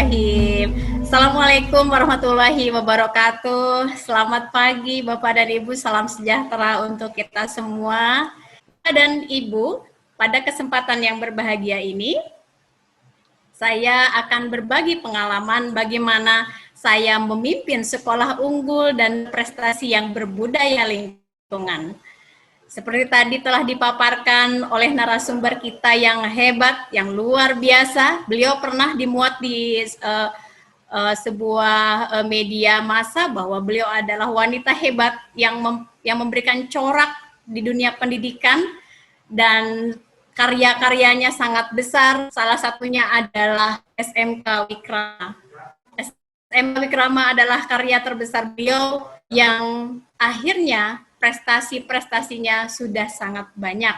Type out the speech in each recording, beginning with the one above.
Bismillahirrahmanirrahim. Assalamualaikum warahmatullahi wabarakatuh. Selamat pagi Bapak dan Ibu, salam sejahtera untuk kita semua. Bapak dan Ibu, pada kesempatan yang berbahagia ini, saya akan berbagi pengalaman bagaimana saya memimpin sekolah unggul dan prestasi yang berbudaya lingkungan. Seperti tadi telah dipaparkan oleh narasumber kita yang hebat, yang luar biasa. Beliau pernah dimuat di sebuah media massa bahwa beliau adalah wanita hebat yang memberikan corak di dunia pendidikan dan karya-karyanya sangat besar. Salah satunya adalah SMK Wikrama. SMK Wikrama adalah karya terbesar beliau yang akhirnya prestasi-prestasinya sudah sangat banyak.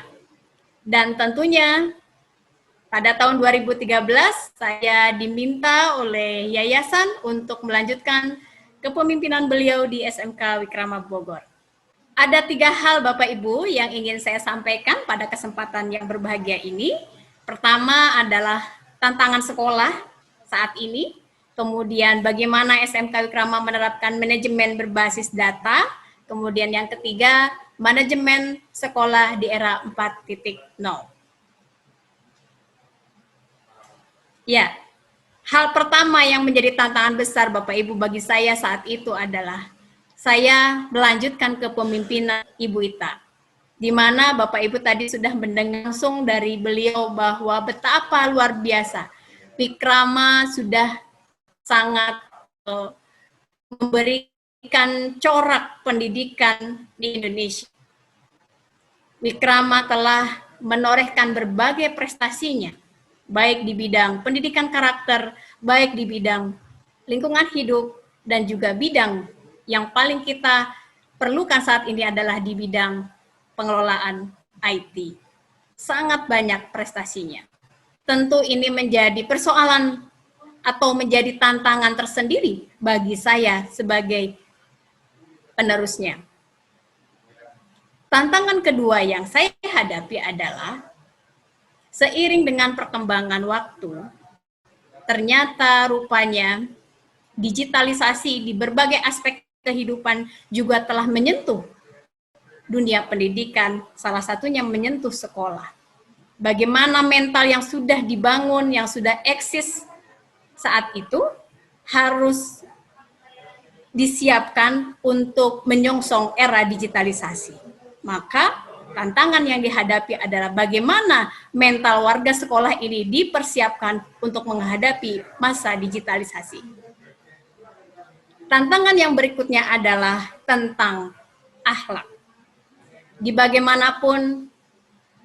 Dan tentunya pada tahun 2013 saya diminta oleh yayasan untuk melanjutkan kepemimpinan beliau di SMK Wikrama Bogor. Ada 3 hal Bapak Ibu yang ingin saya sampaikan pada kesempatan yang berbahagia ini. Pertama adalah tantangan sekolah saat ini, kemudian bagaimana SMK Wikrama menerapkan manajemen berbasis data, kemudian yang ketiga, manajemen sekolah di era 4.0. Ya, hal pertama yang menjadi tantangan besar Bapak Ibu bagi saya saat itu adalah saya melanjutkan kepemimpinan Ibu Ita, di mana Bapak Ibu tadi sudah mendengar langsung dari beliau bahwa betapa luar biasa Wikrama sudah sangat memberikan corak pendidikan di Indonesia. Wikrama telah menorehkan berbagai prestasinya, baik di bidang pendidikan karakter, baik di bidang lingkungan hidup, dan juga bidang yang paling kita perlukan saat ini adalah di bidang pengelolaan IT. Sangat banyak prestasinya. Tentu ini menjadi persoalan atau menjadi tantangan tersendiri bagi saya sebagai penerusnya. Tantangan kedua yang saya hadapi adalah seiring dengan perkembangan waktu, ternyata rupanya digitalisasi di berbagai aspek kehidupan juga telah menyentuh dunia pendidikan, salah satunya menyentuh sekolah. Bagaimana mental yang sudah dibangun, yang sudah eksis saat itu harus disiapkan untuk menyongsong era digitalisasi. Maka tantangan yang dihadapi adalah bagaimana mental warga sekolah ini dipersiapkan untuk menghadapi masa digitalisasi. Tantangan yang berikutnya adalah tentang akhlak. Di bagaimanapun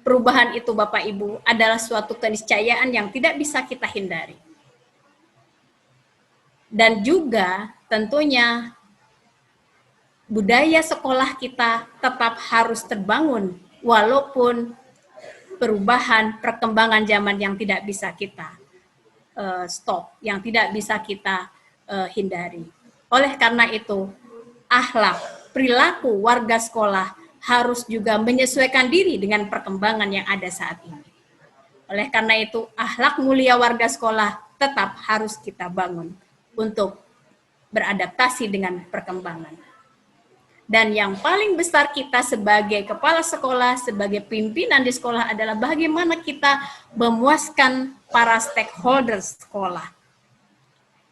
perubahan itu Bapak Ibu adalah suatu keniscayaan yang tidak bisa kita hindari. Dan juga tentunya budaya sekolah kita tetap harus terbangun walaupun perubahan perkembangan zaman yang tidak bisa kita stop, yang tidak bisa kita hindari. Oleh karena itu, akhlak, perilaku warga sekolah harus juga menyesuaikan diri dengan perkembangan yang ada saat ini. Oleh karena itu, akhlak mulia warga sekolah tetap harus kita bangun untuk beradaptasi dengan perkembangan. Dan yang paling besar kita sebagai kepala sekolah, sebagai pimpinan di sekolah adalah bagaimana kita memuaskan para stakeholder sekolah.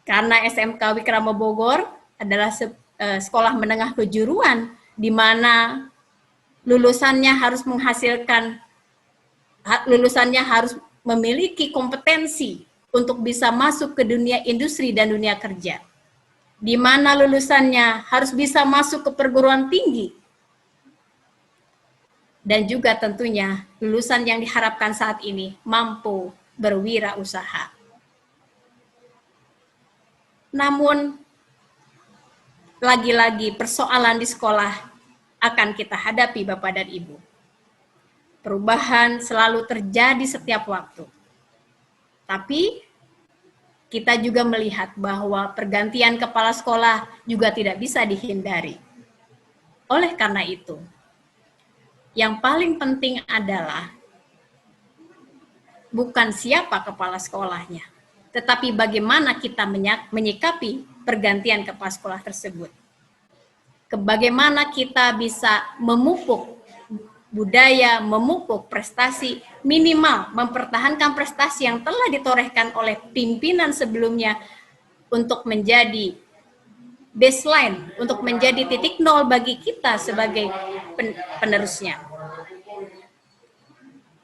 Karena SMK Wikrama Bogor adalah sekolah menengah kejuruan, di mana lulusannya harus memiliki kompetensi untuk bisa masuk ke dunia industri dan dunia kerja, di mana lulusannya harus bisa masuk ke perguruan tinggi, dan juga tentunya lulusan yang diharapkan saat ini mampu berwirausaha. Namun, lagi-lagi persoalan di sekolah akan kita hadapi Bapak dan Ibu. Perubahan selalu terjadi setiap waktu. Tapi kita juga melihat bahwa pergantian kepala sekolah juga tidak bisa dihindari. Oleh karena itu, yang paling penting adalah bukan siapa kepala sekolahnya, tetapi bagaimana kita menyikapi pergantian kepala sekolah tersebut. Bagaimana kita bisa memupuk budaya, memupuk prestasi, minimal mempertahankan prestasi yang telah ditorehkan oleh pimpinan sebelumnya untuk menjadi baseline, untuk menjadi titik nol bagi kita sebagai penerusnya.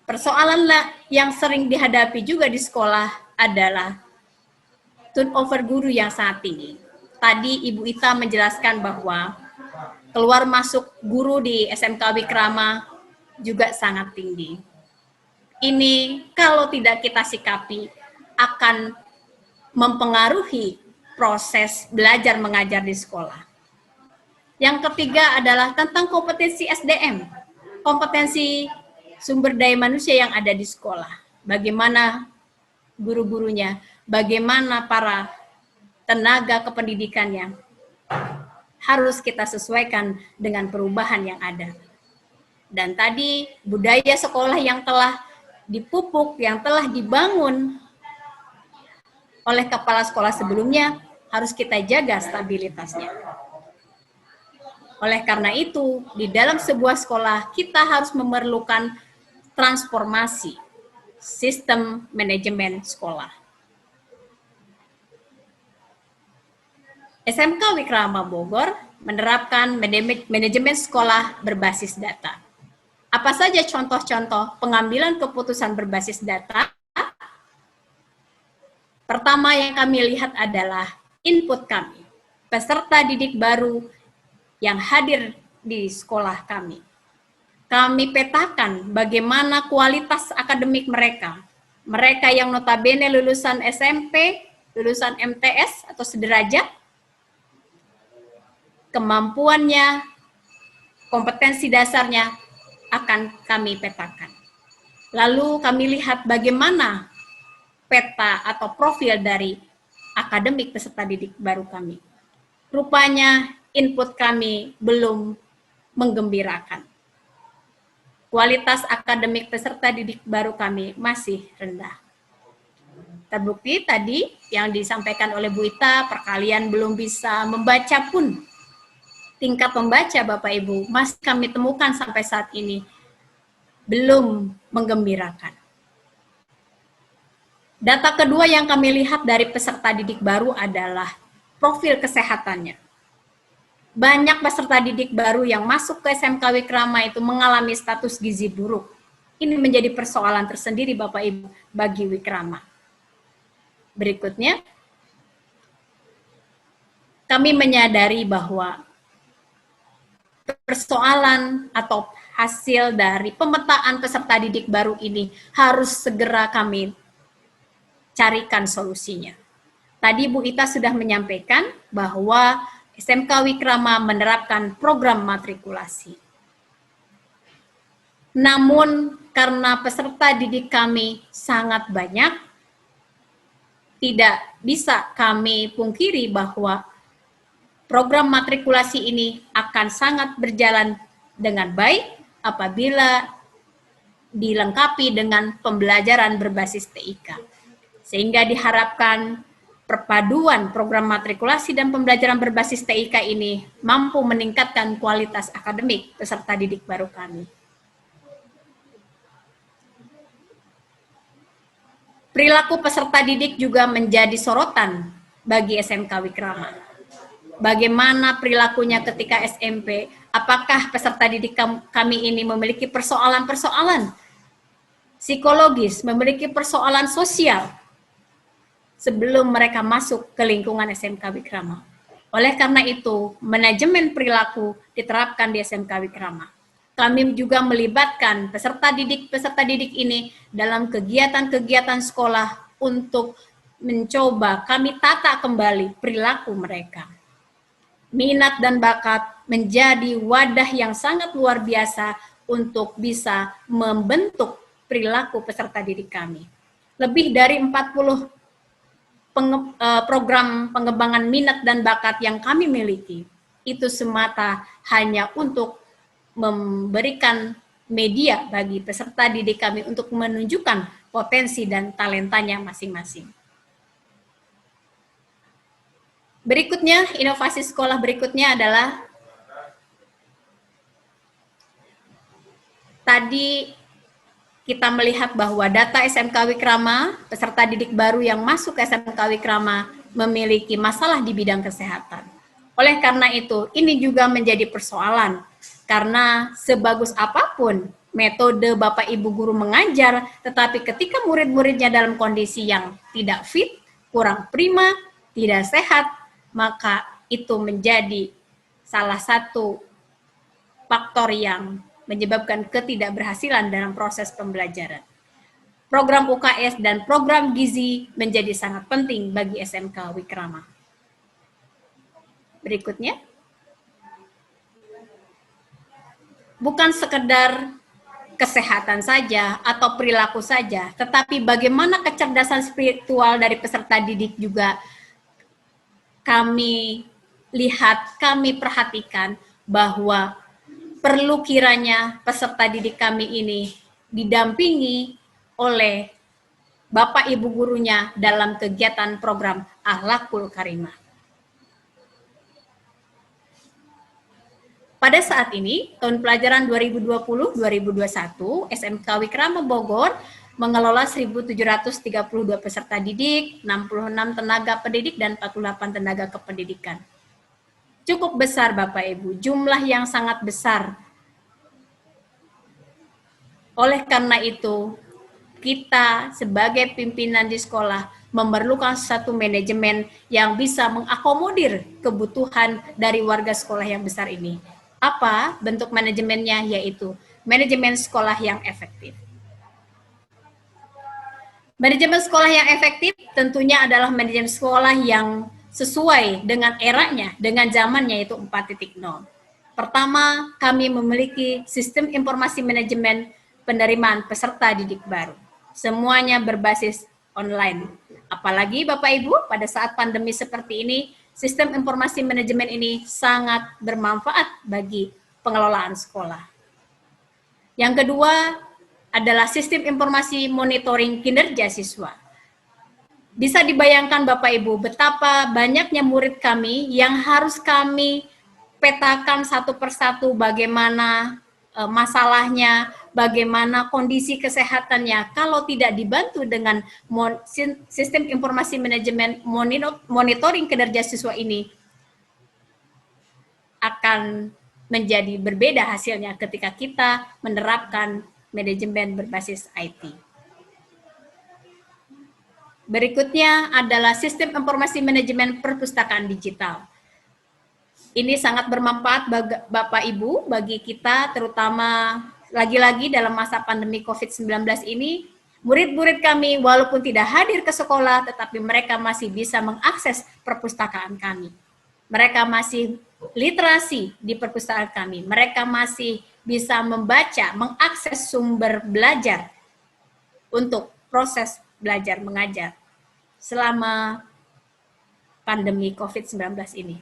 Persoalan yang sering dihadapi juga di sekolah adalah turnover guru yang sangat tinggi. Tadi Ibu Ita menjelaskan bahwa keluar masuk guru di SMK Wikrama juga sangat tinggi. Ini kalau tidak kita sikapi akan mempengaruhi proses belajar mengajar di sekolah. Yang ketiga adalah tentang kompetensi SDM, kompetensi sumber daya manusia yang ada di sekolah. Bagaimana guru-gurunya, bagaimana para tenaga kependidikannya, harus kita sesuaikan dengan perubahan yang ada. Dan tadi budaya sekolah yang telah dipupuk, yang telah dibangun oleh kepala sekolah sebelumnya, harus kita jaga stabilitasnya. Oleh karena itu, di dalam sebuah sekolah, kita harus memerlukan transformasi sistem manajemen sekolah. SMK Wikrama Bogor menerapkan manajemen sekolah berbasis data. Apa saja contoh-contoh pengambilan keputusan berbasis data? Pertama yang kami lihat adalah input kami, peserta didik baru yang hadir di sekolah kami. Kami petakan bagaimana kualitas akademik mereka. Mereka yang notabene lulusan SMP, lulusan MTS atau sederajat, kemampuannya, kompetensi dasarnya akan kami petakan. Lalu kami lihat bagaimana peta atau profil dari akademik peserta didik baru kami. Rupanya input kami belum menggembirakan. Kualitas akademik peserta didik baru kami masih rendah. Terbukti tadi yang disampaikan oleh Bu Ita, perkalian belum bisa membaca pun. Tingkat membaca Bapak Ibu masih kami temukan sampai saat ini belum menggembirakan. Data kedua yang kami lihat dari peserta didik baru adalah profil kesehatannya. Banyak peserta didik baru yang masuk ke SMK Wikrama itu mengalami status gizi buruk. Ini menjadi persoalan tersendiri Bapak Ibu bagi Wikrama. Berikutnya, kami menyadari bahwa persoalan atau hasil dari pemetaan peserta didik baru ini harus segera kami carikan solusinya. Tadi Bu Ita sudah menyampaikan bahwa SMK Wikrama menerapkan program matrikulasi. Namun karena peserta didik kami sangat banyak, tidak bisa kami pungkiri bahwa program matrikulasi ini akan sangat berjalan dengan baik apabila dilengkapi dengan pembelajaran berbasis TIK. Sehingga diharapkan perpaduan program matrikulasi dan pembelajaran berbasis TIK ini mampu meningkatkan kualitas akademik peserta didik baru kami. Perilaku peserta didik juga menjadi sorotan bagi SMK Wikrama. Bagaimana perilakunya ketika SMP? Apakah peserta didik kami ini memiliki persoalan-persoalan psikologis, memiliki persoalan sosial sebelum mereka masuk ke lingkungan SMK Wikrama? Oleh karena itu, manajemen perilaku diterapkan di SMK Wikrama. Kami juga melibatkan peserta didik ini dalam kegiatan-kegiatan sekolah untuk mencoba kami tata kembali perilaku mereka. Minat dan bakat menjadi wadah yang sangat luar biasa untuk bisa membentuk perilaku peserta didik kami. Lebih dari 40 program pengembangan minat dan bakat yang kami miliki, itu semata hanya untuk memberikan media bagi peserta didik kami untuk menunjukkan potensi dan talentanya masing-masing. Berikutnya, inovasi sekolah berikutnya adalah tadi kita melihat bahwa data SMK Wikrama, peserta didik baru yang masuk ke SMK Wikrama memiliki masalah di bidang kesehatan. Oleh karena itu, ini juga menjadi persoalan, karena sebagus apapun metode Bapak Ibu guru mengajar, tetapi ketika murid-muridnya dalam kondisi yang tidak fit, kurang prima, tidak sehat, maka itu menjadi salah satu faktor yang menyebabkan ketidakberhasilan dalam proses pembelajaran. Program UKS dan program gizi menjadi sangat penting bagi SMK Wikrama. Berikutnya, bukan sekedar kesehatan saja atau perilaku saja, tetapi bagaimana kecerdasan spiritual dari peserta didik juga kami lihat, kami perhatikan bahwa perlu kiranya peserta didik kami ini didampingi oleh Bapak Ibu gurunya dalam kegiatan program Akhlakul Karimah. Pada saat ini, tahun pelajaran 2020-2021, SMK Wikrama Bogor mengelola 1.732 peserta didik, 66 tenaga pendidik, dan 48 tenaga kependidikan. Cukup besar Bapak Ibu, jumlah yang sangat besar. Oleh karena itu, kita sebagai pimpinan di sekolah memerlukan satu manajemen yang bisa mengakomodir kebutuhan dari warga sekolah yang besar ini. Apa bentuk manajemennya? Yaitu manajemen sekolah yang efektif. Manajemen sekolah yang efektif tentunya adalah manajemen sekolah yang sesuai dengan eranya, dengan zamannya, yaitu 4.0. Pertama, kami memiliki sistem informasi manajemen penerimaan peserta didik baru. Semuanya berbasis online. Apalagi Bapak Ibu, pada saat pandemi seperti ini, sistem informasi manajemen ini sangat bermanfaat bagi pengelolaan sekolah. Yang kedua adalah sistem informasi monitoring kinerja siswa. Bisa dibayangkan Bapak Ibu betapa banyaknya murid kami yang harus kami petakan satu persatu bagaimana masalahnya, bagaimana kondisi kesehatannya. Kalau tidak dibantu dengan sistem informasi manajemen monitoring kinerja siswa ini, akan menjadi berbeda hasilnya ketika kita menerapkan manajemen berbasis IT. Berikutnya adalah sistem informasi manajemen perpustakaan digital. Ini sangat bermanfaat Bapak Ibu bagi kita, terutama lagi-lagi dalam masa pandemi COVID-19 ini, murid-murid kami walaupun tidak hadir ke sekolah, tetapi mereka masih bisa mengakses perpustakaan kami. Mereka masih literasi di perpustakaan kami. Mereka masih bisa membaca, mengakses sumber belajar untuk proses belajar mengajar selama pandemi COVID-19 ini.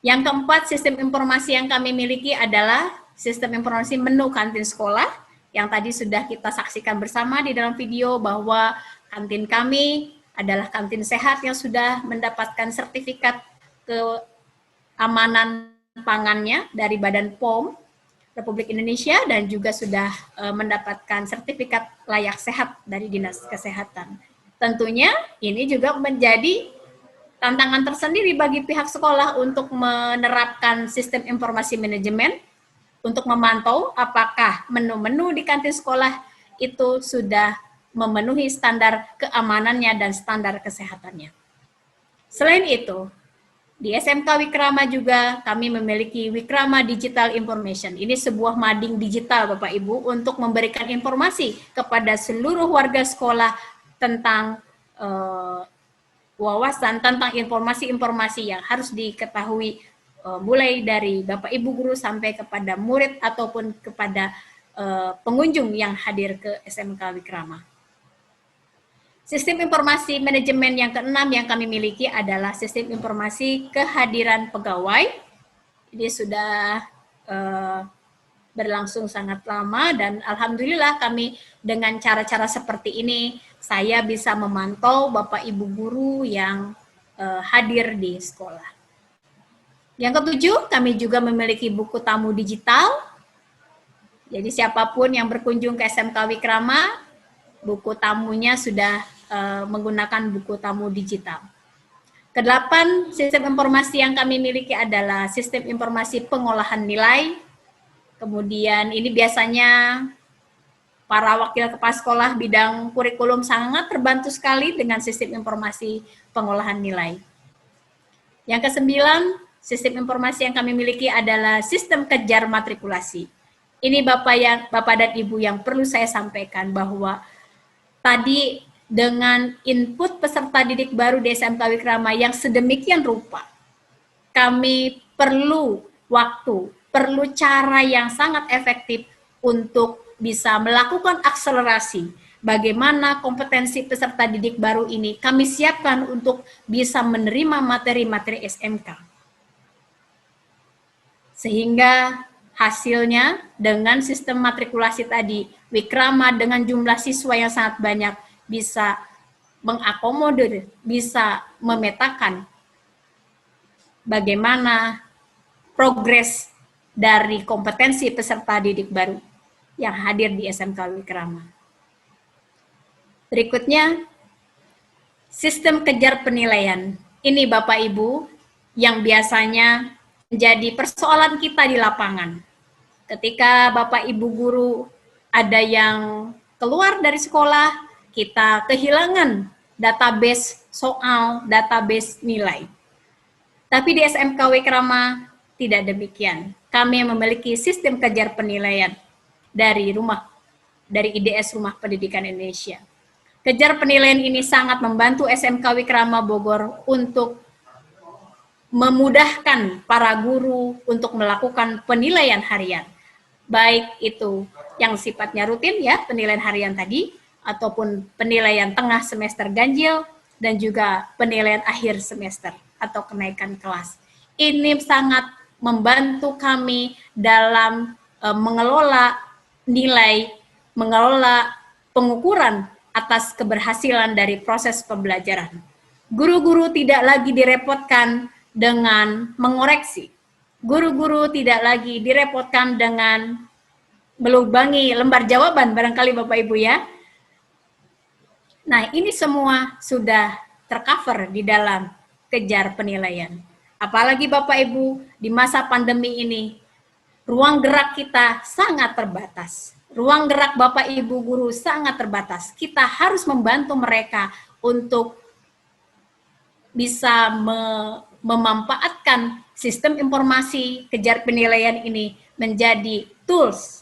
Yang keempat, sistem informasi yang kami miliki adalah sistem informasi menu kantin sekolah, yang tadi sudah kita saksikan bersama di dalam video bahwa kantin kami adalah kantin sehat yang sudah mendapatkan sertifikat keamanan pangannya dari Badan POM Republik Indonesia dan juga sudah mendapatkan sertifikat layak sehat dari Dinas Kesehatan. Tentunya ini juga menjadi tantangan tersendiri bagi pihak sekolah untuk menerapkan sistem informasi manajemen untuk memantau apakah menu-menu di kantin sekolah itu sudah memenuhi standar keamanannya dan standar kesehatannya. Selain itu, di SMK Wikrama juga kami memiliki Wikrama Digital Information. Ini sebuah mading digital Bapak Ibu untuk memberikan informasi kepada seluruh warga sekolah tentang wawasan, tentang informasi-informasi yang harus diketahui mulai dari Bapak Ibu guru sampai kepada murid ataupun kepada pengunjung yang hadir ke SMK Wikrama. Sistem informasi manajemen yang keenam yang kami miliki adalah sistem informasi kehadiran pegawai. Ini sudah berlangsung sangat lama dan alhamdulillah kami dengan cara-cara seperti ini saya bisa memantau Bapak Ibu guru yang hadir di sekolah. Yang ketujuh, kami juga memiliki buku tamu digital. Jadi siapapun yang berkunjung ke SMK Wikrama, buku tamunya sudah menggunakan buku tamu digital. Kedelapan, sistem informasi yang kami miliki adalah sistem informasi pengolahan nilai. Kemudian ini biasanya para wakil kepala sekolah bidang kurikulum sangat terbantu sekali dengan sistem informasi pengolahan nilai. Yang kesembilan, sistem informasi yang kami miliki adalah sistem kejar matrikulasi. Ini Bapak dan Ibu yang perlu saya sampaikan bahwa tadi dengan input peserta didik baru di SMK Wikrama yang sedemikian rupa, kami perlu waktu, perlu cara yang sangat efektif untuk bisa melakukan akselerasi bagaimana kompetensi peserta didik baru ini kami siapkan untuk bisa menerima materi-materi SMK. Sehingga hasilnya dengan sistem matrikulasi tadi, Wikrama dengan jumlah siswa yang sangat banyak bisa mengakomodir, bisa memetakan bagaimana progres dari kompetensi peserta didik baru yang hadir di SMK Wikrama. Berikutnya, sistem kejar penilaian. Ini Bapak Ibu yang biasanya menjadi persoalan kita di lapangan. Ketika Bapak Ibu guru ada yang keluar dari sekolah, kita kehilangan database soal, database nilai. Tapi di SMK Wikrama tidak demikian. Kami memiliki sistem kejar penilaian dari IDS Rumah Pendidikan Indonesia. Kejar penilaian ini sangat membantu SMK Wikrama Bogor untuk memudahkan para guru untuk melakukan penilaian harian. Baik itu yang sifatnya rutin ya, penilaian harian tadi, ataupun penilaian tengah semester ganjil, dan juga penilaian akhir semester atau kenaikan kelas. Ini sangat membantu kami dalam mengelola nilai, mengelola pengukuran atas keberhasilan dari proses pembelajaran. Guru-guru tidak lagi direpotkan dengan mengoreksi. Guru-guru tidak lagi direpotkan dengan melubangi lembar jawaban, barangkali Bapak Ibu ya. Nah, ini semua sudah tercover di dalam kejar penilaian. Apalagi Bapak Ibu, di masa pandemi ini, ruang gerak kita sangat terbatas. Ruang gerak Bapak Ibu guru sangat terbatas. Kita harus membantu mereka untuk bisa memanfaatkan sistem informasi kejar penilaian ini menjadi tools,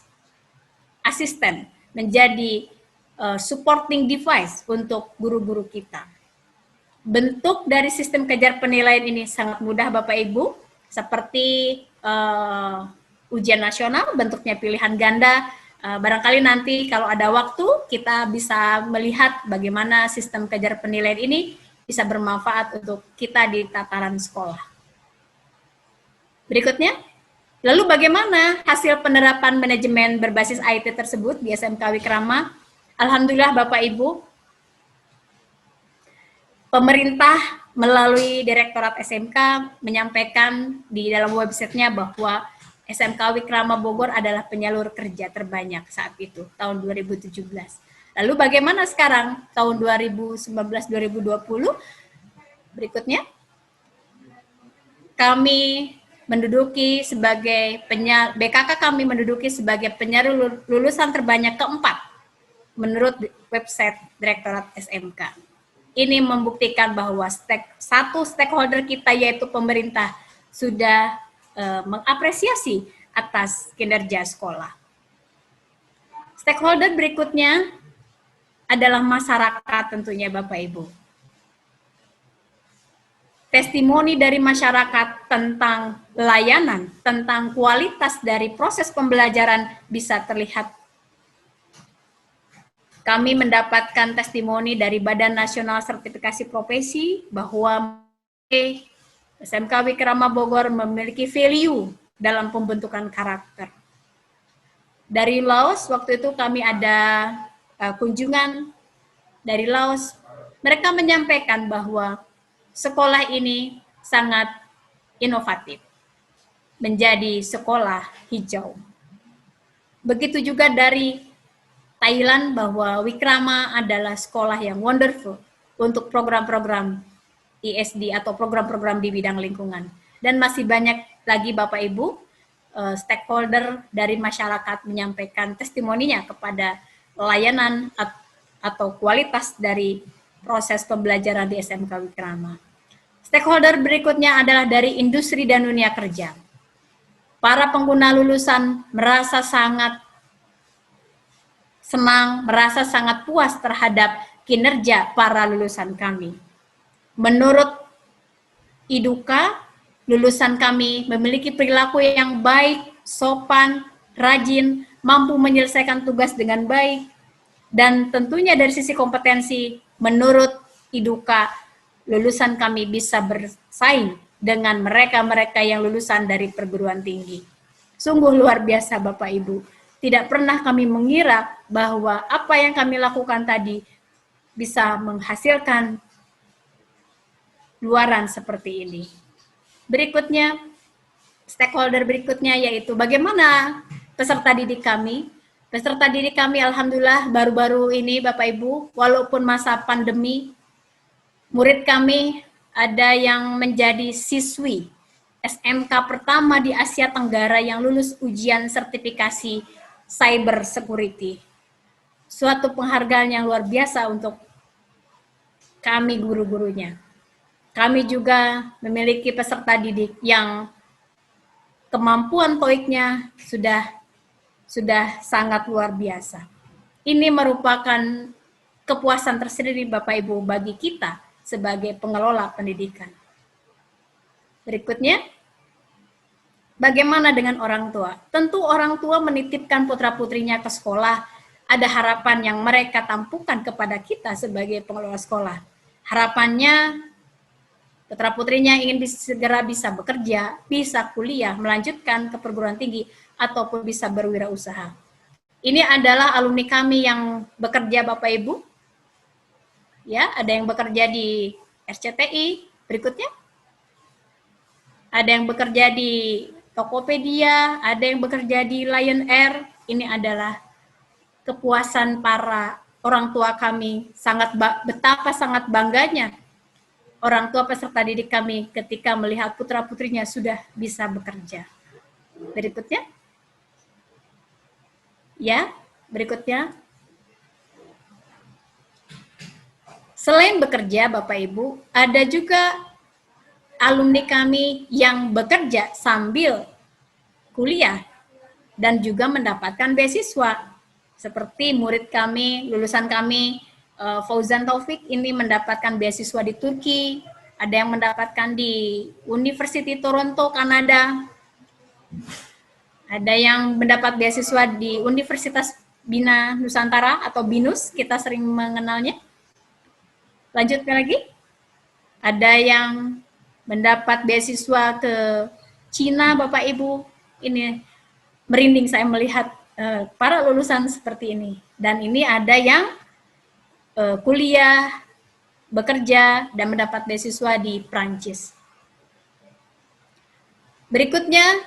asisten, menjadi supporting device untuk guru-guru kita. Bentuk dari sistem kejar penilaian ini sangat mudah Bapak Ibu, seperti ujian nasional, bentuknya pilihan ganda. Barangkali nanti kalau ada waktu kita bisa melihat bagaimana sistem kejar penilaian ini bisa bermanfaat untuk kita di tataran sekolah. Berikutnya, lalu bagaimana hasil penerapan manajemen berbasis IT tersebut di SMK Wikrama? Alhamdulillah Bapak Ibu, pemerintah melalui Direktorat SMK menyampaikan di dalam websitenya bahwa SMK Wikrama Bogor adalah penyalur kerja terbanyak saat itu, tahun 2017. Lalu bagaimana sekarang, tahun 2019-2020? Berikutnya, kami menduduki sebagai BKK kami menduduki sebagai penyalur lulusan terbanyak keempat menurut website Direktorat SMK. Ini membuktikan bahwa satu stakeholder kita yaitu pemerintah sudah mengapresiasi atas kinerja sekolah. Stakeholder berikutnya adalah masyarakat tentunya Bapak Ibu. Testimoni dari masyarakat tentang layanan, tentang kualitas dari proses pembelajaran bisa terlihat. Kami mendapatkan testimoni dari Badan Nasional Sertifikasi Profesi bahwa SMK Wikrama Bogor memiliki value dalam pembentukan karakter. Dari Laos, waktu itu kami ada kunjungan dari Laos, mereka menyampaikan bahwa sekolah ini sangat inovatif, menjadi sekolah hijau. Begitu juga dari Thailand, bahwa Wikrama adalah sekolah yang wonderful untuk program-program ISD atau program-program di bidang lingkungan. Dan masih banyak lagi Bapak Ibu stakeholder dari masyarakat menyampaikan testimoninya kepada layanan atau kualitas dari proses pembelajaran di SMK Wikrama. Stakeholder berikutnya adalah dari industri dan dunia kerja. Para pengguna lulusan merasa sangat senang, merasa sangat puas terhadap kinerja para lulusan kami. Menurut Iduka, lulusan kami memiliki perilaku yang baik, sopan, rajin, mampu menyelesaikan tugas dengan baik, dan tentunya dari sisi kompetensi, menurut Iduka, lulusan kami bisa bersaing dengan mereka-mereka yang lulusan dari perguruan tinggi. Sungguh luar biasa Bapak Ibu. Tidak pernah kami mengira bahwa apa yang kami lakukan tadi bisa menghasilkan luaran seperti ini. Berikutnya, stakeholder berikutnya yaitu bagaimana peserta didik kami. Peserta didik kami alhamdulillah baru-baru ini Bapak Ibu, walaupun masa pandemi, murid kami ada yang menjadi siswi SMK pertama di Asia Tenggara yang lulus ujian sertifikasi cyber security. Suatu penghargaan yang luar biasa untuk kami guru-gurunya. Kami juga memiliki peserta didik yang kemampuan TOEIC-nya sudah sangat luar biasa. Ini merupakan kepuasan tersendiri Bapak Ibu bagi kita sebagai pengelola pendidikan. Berikutnya, bagaimana dengan orang tua? Tentu orang tua menitipkan putra-putrinya ke sekolah, ada harapan yang mereka tampukan kepada kita sebagai pengelola sekolah. Harapannya putra-putrinya ingin segera bisa bekerja, bisa kuliah, melanjutkan ke perguruan tinggi, ataupun bisa berwirausaha. Ini adalah alumni kami yang bekerja Bapak Ibu. Ya, ada yang bekerja di RCTI, berikutnya. Ada yang bekerja di Tokopedia, ada yang bekerja di Lion Air. Ini adalah kepuasan para orang tua kami, betapa sangat bangganya orang tua peserta didik kami ketika melihat putra-putrinya sudah bisa bekerja. Berikutnya. Ya, berikutnya. Selain bekerja, Bapak Ibu, ada juga alumni kami yang bekerja sambil kuliah dan juga mendapatkan beasiswa. Seperti murid kami, lulusan kami, Fauzan Taufik ini mendapatkan beasiswa di Turki, ada yang mendapatkan di University Toronto, Kanada, ada yang mendapat beasiswa di Universitas Bina Nusantara atau BINUS, kita sering mengenalnya. Lanjutkan lagi, ada yang mendapat beasiswa ke Cina, Bapak Ibu. Ini merinding saya melihat para lulusan seperti ini. Dan ini ada yang kuliah, bekerja, dan mendapat beasiswa di Prancis. Berikutnya,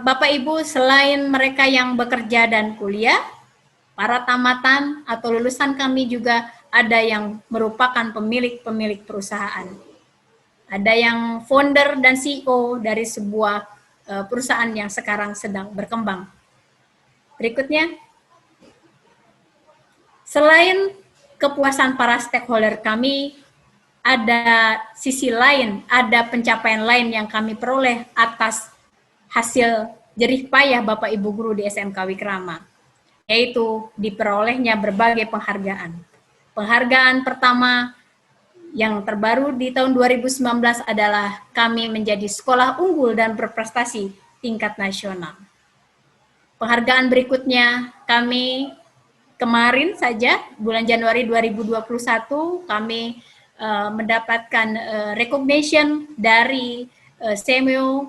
Bapak Ibu, selain mereka yang bekerja dan kuliah, para tamatan atau lulusan kami juga ada yang merupakan pemilik perusahaan. Ada yang founder dan CEO dari sebuah perusahaan yang sekarang sedang berkembang. Berikutnya, selain kepuasan para stakeholder kami, ada sisi lain, ada pencapaian lain yang kami peroleh atas hasil jerih payah Bapak Ibu guru di SMK Wikrama, yaitu diperolehnya berbagai penghargaan. Penghargaan pertama yang terbaru di tahun 2019 adalah kami menjadi sekolah unggul dan berprestasi tingkat nasional. Penghargaan berikutnya kami kemarin saja, bulan Januari 2021, kami mendapatkan recognition dari Semio,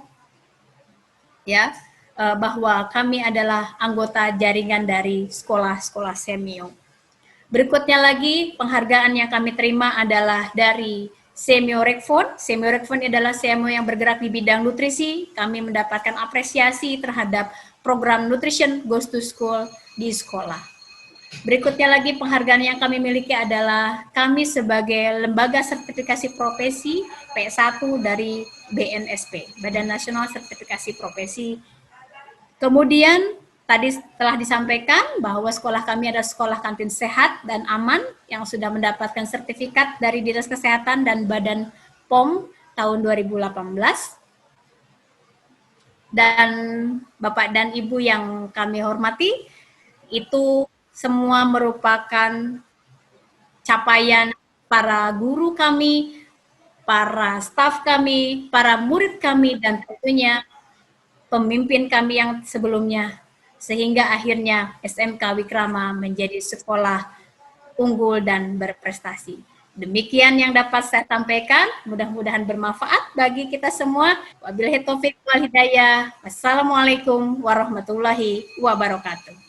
ya, bahwa kami adalah anggota jaringan dari sekolah-sekolah Semio. Berikutnya lagi, penghargaan yang kami terima adalah dari Semiorekfon. Semiorekfon adalah semio yang bergerak di bidang nutrisi. Kami mendapatkan apresiasi terhadap program Nutrition Goes to School di sekolah. Berikutnya lagi penghargaan yang kami miliki adalah kami sebagai lembaga sertifikasi profesi P1 dari BNSP, Badan Nasional Sertifikasi Profesi. Kemudian tadi telah disampaikan bahwa sekolah kami adalah sekolah kantin sehat dan aman yang sudah mendapatkan sertifikat dari Dinas Kesehatan dan Badan POM tahun 2018. Dan Bapak dan Ibu yang kami hormati, itu semua merupakan capaian para guru kami, para staf kami, para murid kami, dan tentunya pemimpin kami yang sebelumnya, sehingga akhirnya SMK Wikrama menjadi sekolah unggul dan berprestasi. Demikian yang dapat saya sampaikan, mudah-mudahan bermanfaat bagi kita semua. Wabillahi taufiq wal hidayah. Wassalamualaikum warahmatullahi wabarakatuh.